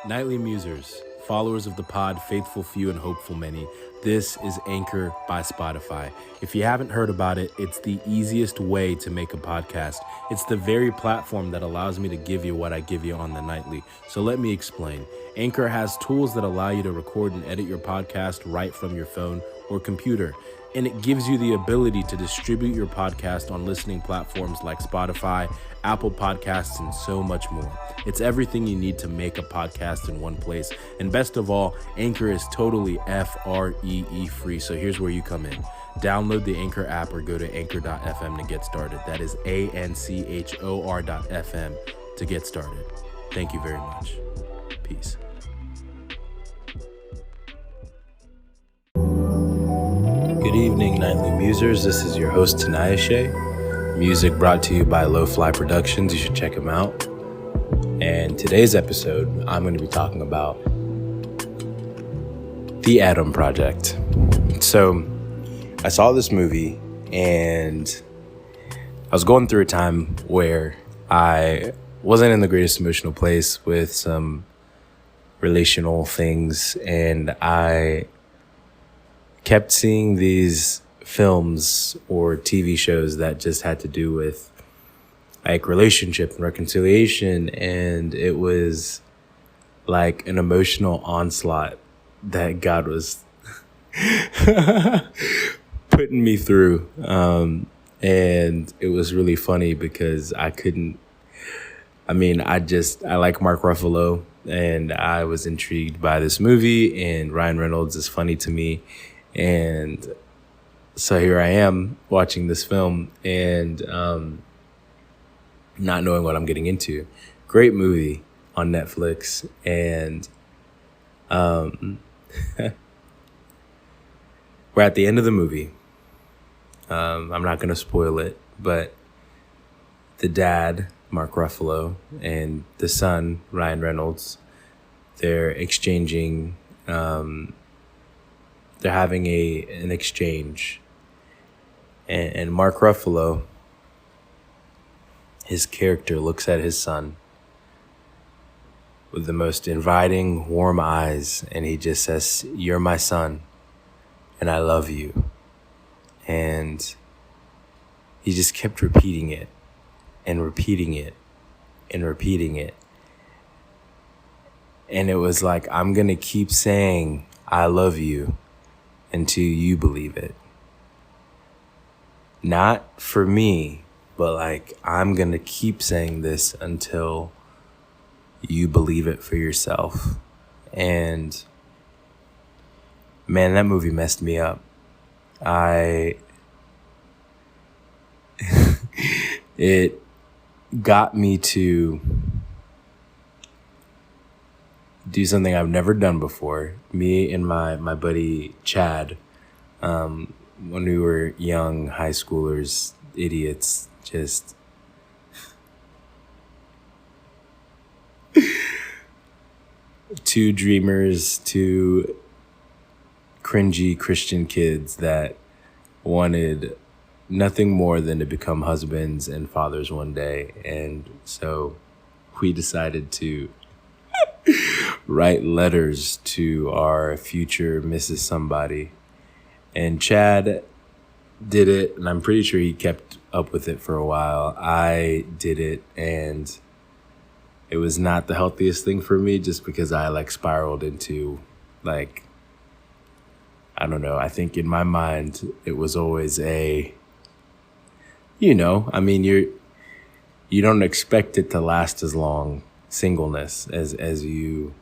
Nightly Musers, followers of the pod, faithful few and hopeful many. This is Anchor by Spotify. If you haven't heard about it, it's the easiest way to make a podcast. It's the very platform that allows me to give you what I give you on the nightly. So let me explain. Anchor has tools that allow you to record and edit your podcast right from your phone or computer. And it gives you the ability to distribute your podcast on listening platforms like Spotify, Apple Podcasts, and so much more. It's everything you need to make a podcast in one place. And best of all, Anchor is totally FREE free. So here's where you come in. Download the Anchor app or go to anchor.fm to get started. That is ANCHOR.fm to get started. Thank you very much. Peace. Good evening, Nightly Musers. This is your host, Tinayeshe. Music brought to you by Low Fly Productions. You should check them out. And today's episode, I'm going to be talking about The Adam Project. So, I saw this movie, and I was going through a time where I wasn't in the greatest emotional place with some relational things, and I kept seeing these films or TV shows that just had to do with like relationship and reconciliation, and it was like an emotional onslaught that God was putting me through. And it was really funny because I like Mark Ruffalo, and I was intrigued by this movie, and Ryan Reynolds is funny to me. And so here I am watching this film and not knowing what I'm getting into. Great movie on Netflix. And we're at the end of the movie. I'm not going to spoil it, but the dad, Mark Ruffalo, and the son, Ryan Reynolds, they're exchanging... they're having an exchange, and Mark Ruffalo, his character, looks at his son with the most inviting, warm eyes, and he just says, "You're my son, and I love you." And he just kept repeating it and repeating it and repeating it. And it was like, I'm going to keep saying, "I love you," until you believe it. Not for me, but like, I'm gonna keep saying this until you believe it for yourself. And man, that movie messed me up. It got me to do something I've never done before. Me and my buddy Chad, when we were young high schoolers, idiots, just two dreamers, two cringy Christian kids that wanted nothing more than to become husbands and fathers one day. And so we decided to write letters to our future Mrs. Somebody. And Chad did it, and I'm pretty sure he kept up with it for a while. I did it, and it was not the healthiest thing for me, just because I like spiraled into like, I don't know, I think in my mind it was always you don't expect it to last as long, singleness, as you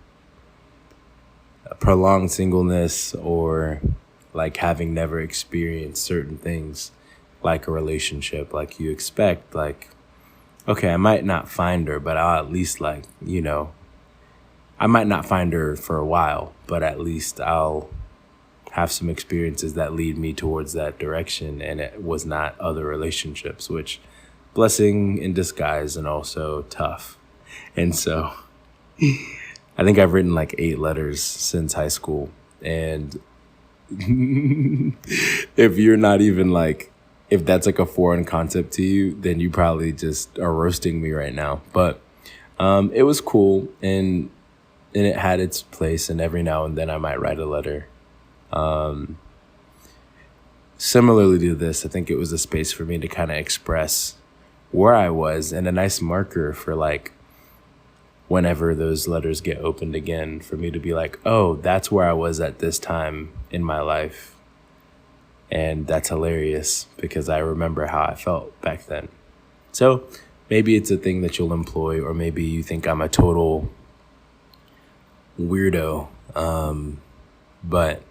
prolonged singleness, or like having never experienced certain things like a relationship. Like you expect, like, okay, I might not find her, but I'll at least I might not find her for a while, but at least I'll have some experiences that lead me towards that direction. And it was not other relationships, which blessing in disguise and also tough. And so I think I've written like 8 letters since high school. And if you're not even like, if that's like a foreign concept to you, then you probably just are roasting me right now. But it was cool. And and it had its place, and every now and then I might write a letter. Similarly to this, I think it was a space for me to kind of express where I was, and a nice marker for like whenever those letters get opened again, for me to be like, oh, that's where I was at this time in my life. And that's hilarious because I remember how I felt back then. So maybe it's a thing that you'll employ, or maybe you think I'm a total weirdo. But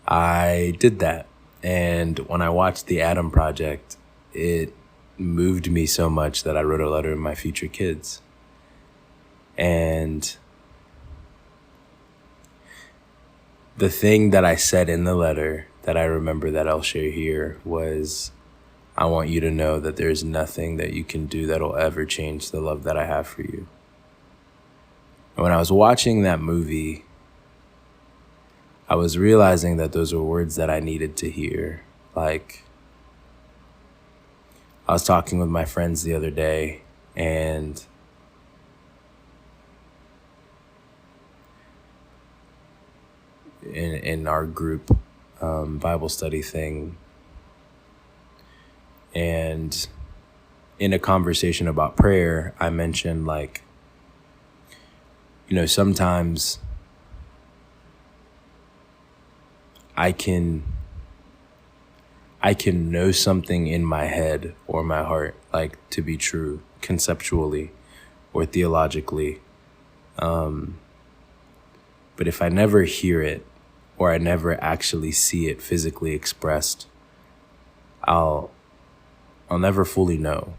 I did that. And when I watched The Adam Project, it moved me so much that I wrote a letter to my future kids. And the thing that I said in the letter that I remember that I'll share here was, I want you to know that there's nothing that you can do that'll ever change the love that I have for you. And when I was watching that movie, I was realizing that those were words that I needed to hear. Like, I was talking with my friends the other day, and in our group Bible study thing, and in a conversation about prayer, I mentioned, like, sometimes I can know something in my head or my heart, like, to be true conceptually or theologically. But if I never hear it, or I never actually see it physically expressed, I'll never fully know.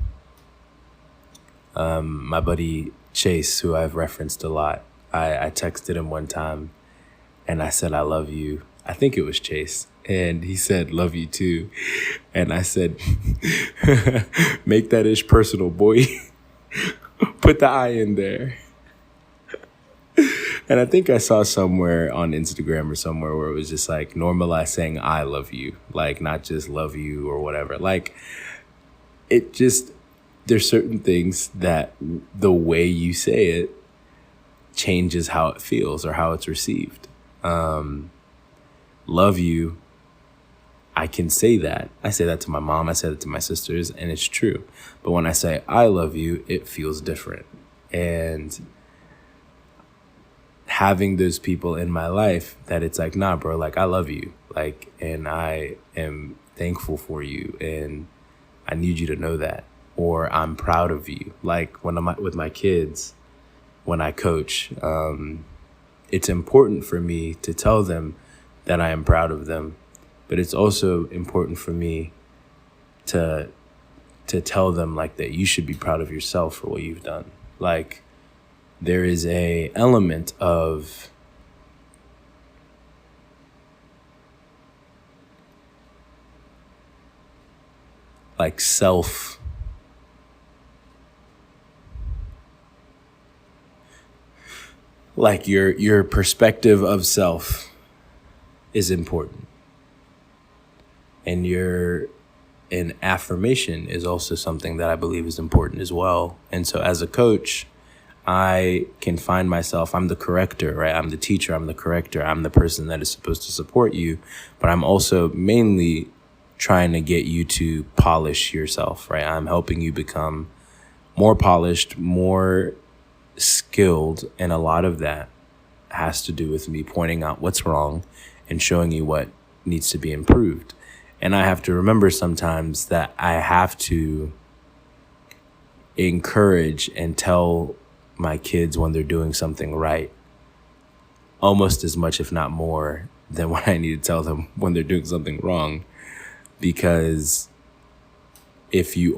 My buddy Chase, who I've referenced a lot, I texted him one time and I said, I love you. I think it was Chase. And he said, love you too. And I said, make that ish personal, boy. Put the I in there. And I think I saw somewhere on Instagram or somewhere where it was just like, normalize saying I love you, like, not just love you or whatever. Like, it just, there's certain things that the way you say it changes how it feels or how it's received. Love you, I can say that. I say that to my mom, I say that to my sisters, and it's true. But when I say I love you, it feels different. And having those people in my life that it's like, nah, bro, like, I love you, like, and I am thankful for you, and I need you to know that, or I'm proud of you. Like, when I'm with my kids, when I coach, it's important for me to tell them that I am proud of them, but it's also important for me to tell them, like, that you should be proud of yourself for what you've done. Like, there is a element of like self, like your perspective of self is important, and an affirmation is also something that I believe is important as well. And so as a coach, I can find myself, I'm the corrector, right? I'm the teacher, I'm the corrector, I'm the person that is supposed to support you, but I'm also mainly trying to get you to polish yourself, right? I'm helping you become more polished, more skilled, and a lot of that has to do with me pointing out what's wrong and showing you what needs to be improved. And I have to remember sometimes that I have to encourage and tell my kids when they're doing something right, almost as much, if not more, than what I need to tell them when they're doing something wrong. Because if you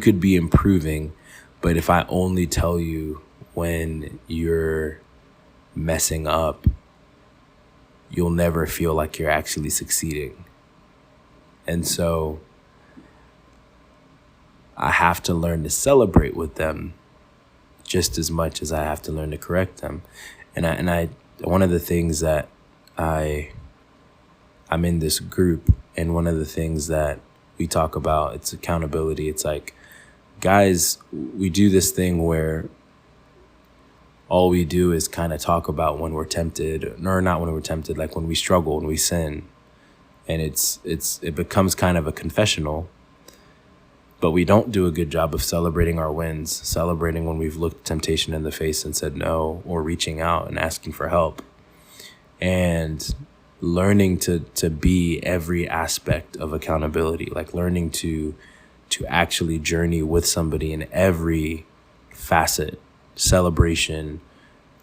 could be improving, but if I only tell you when you're messing up, you'll never feel like you're actually succeeding. And so I have to learn to celebrate with them just as much as I have to learn to correct them. And I one of the things that I'm in this group, and one of the things that we talk about, it's accountability. It's like, guys, we do this thing where all we do is kind of talk about when we're tempted, or not when we're tempted, like when we struggle, when we sin. And it becomes kind of a confessional, but we don't do a good job of celebrating our wins, celebrating when we've looked temptation in the face and said no, or reaching out and asking for help, and learning to be every aspect of accountability, like learning to actually journey with somebody in every facet, celebration,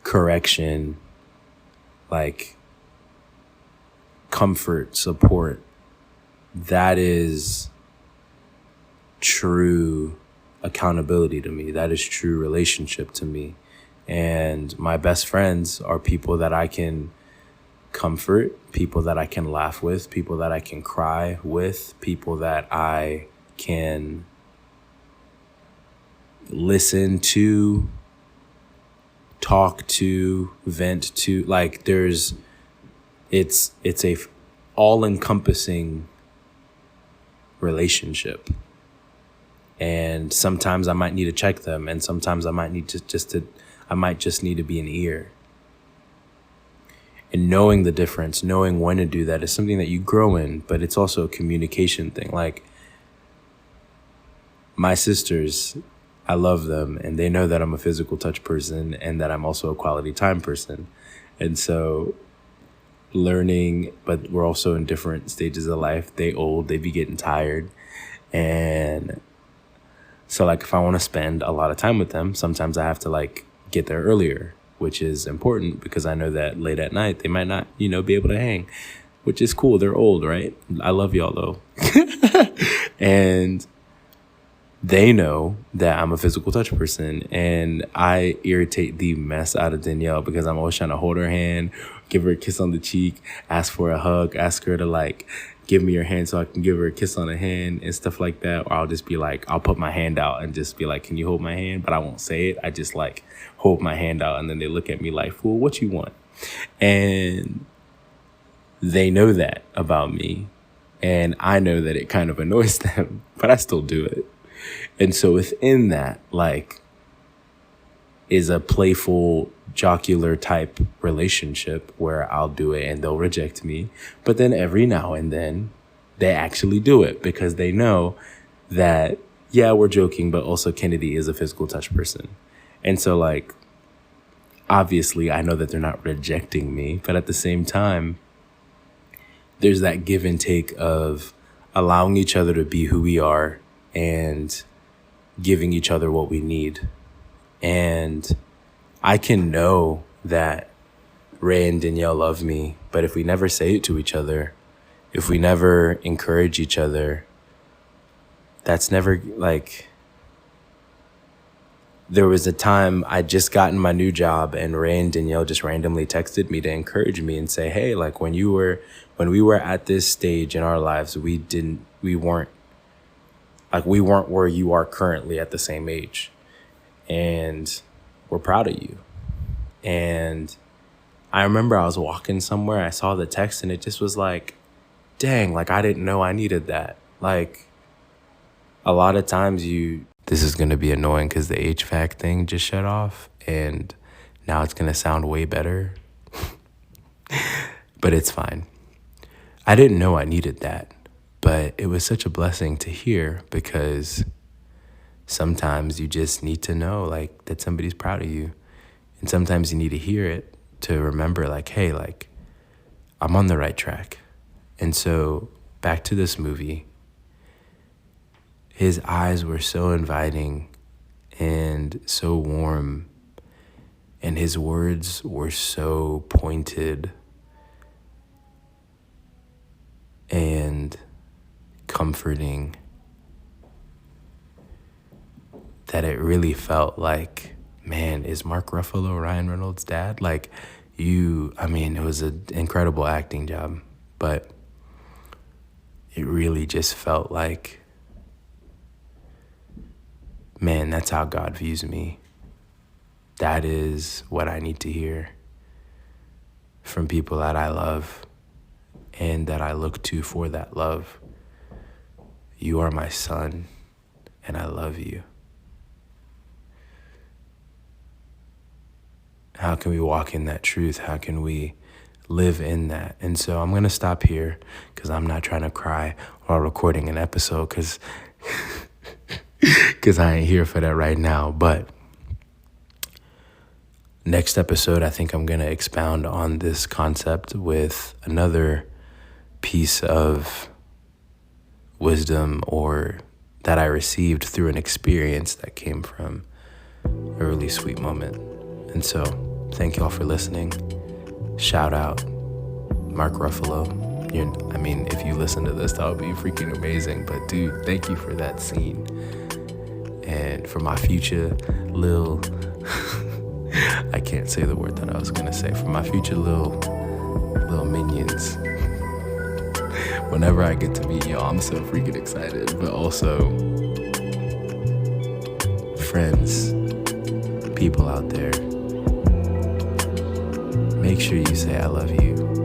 correction, like comfort, support. That is true accountability to me. That is true relationship to me. And my best friends are people that I can comfort, people that I can laugh with, people that I can cry with, people that I can listen to, talk to, vent to. Like it's a all-encompassing relationship. And sometimes I might need to check them, and sometimes I might need to I might just need to be an ear. And knowing the difference, knowing when to do that is something that you grow in, but it's also a communication thing. Like my sisters, I love them, and they know that I'm a physical touch person and that I'm also a quality time person. And so learning, but we're also in different stages of life. They be getting tired. And so like if I want to spend a lot of time with them, sometimes I have to like get there earlier, which is important because I know that late at night they might not, be able to hang, which is cool. They're old, right? I love y'all though. And they know that I'm a physical touch person, and I irritate the mess out of Danielle because I'm always trying to hold her hand, give her a kiss on the cheek, ask for a hug, ask her to like give me her hand so I can give her a kiss on the hand and stuff like that. Or I'll just be like, I'll put my hand out and just be like, can you hold my hand? But I won't say it. I just like hold my hand out, and then they look at me like, fool, what you want? And they know that about me, and I know that it kind of annoys them, but I still do it. And so within that, like, is a playful, jocular type relationship where I'll do it and they'll reject me. But then every now and then they actually do it because they know that, yeah, we're joking, but also Kennedy is a physical touch person. And so like, obviously I know that they're not rejecting me, but at the same time, there's that give and take of allowing each other to be who we are and giving each other what we need. And I can know that Ray and Danielle love me, but if we never say it to each other, if we never encourage each other, that's never like... There was a time I'd just gotten my new job and Ray and Danielle just randomly texted me to encourage me and say, hey, like when we were at this stage in our lives, we weren't where you are currently at the same age. And we're proud of you. And I remember I was walking somewhere, I saw the text, and it just was like, dang, like I didn't know I needed that. Like a lot of times this is going to be annoying because the HVAC thing just shut off and now it's going to sound way better. But it's fine. I didn't know I needed that, but it was such a blessing to hear because sometimes you just need to know like that somebody's proud of you. And sometimes you need to hear it to remember like, hey, like I'm on the right track. And so back to this movie, his eyes were so inviting and so warm, and his words were so pointed and comforting that it really felt like, man, is Mark Ruffalo Ryan Reynolds' dad? Like it was an incredible acting job, but it really just felt like, man, that's how God views me. That is what I need to hear from people that I love and that I look to for that love. You are my son, and I love you. How can we walk in that truth? How can we live in that? And so I'm going to stop here because I'm not trying to cry while recording an episode because I ain't here for that right now. But next episode, I think I'm going to expound on this concept with another piece of wisdom or that I received through an experience that came from a really sweet moment. And so thank y'all for listening. Shout out Mark Ruffalo. If you listen to this, that would be freaking amazing. But dude, thank you for that scene. And for my future little, I can't say the word that I was going to say. For my future little minions. Whenever I get to meet y'all, I'm so freaking excited. But also, friends, people out there, make sure you say I love you.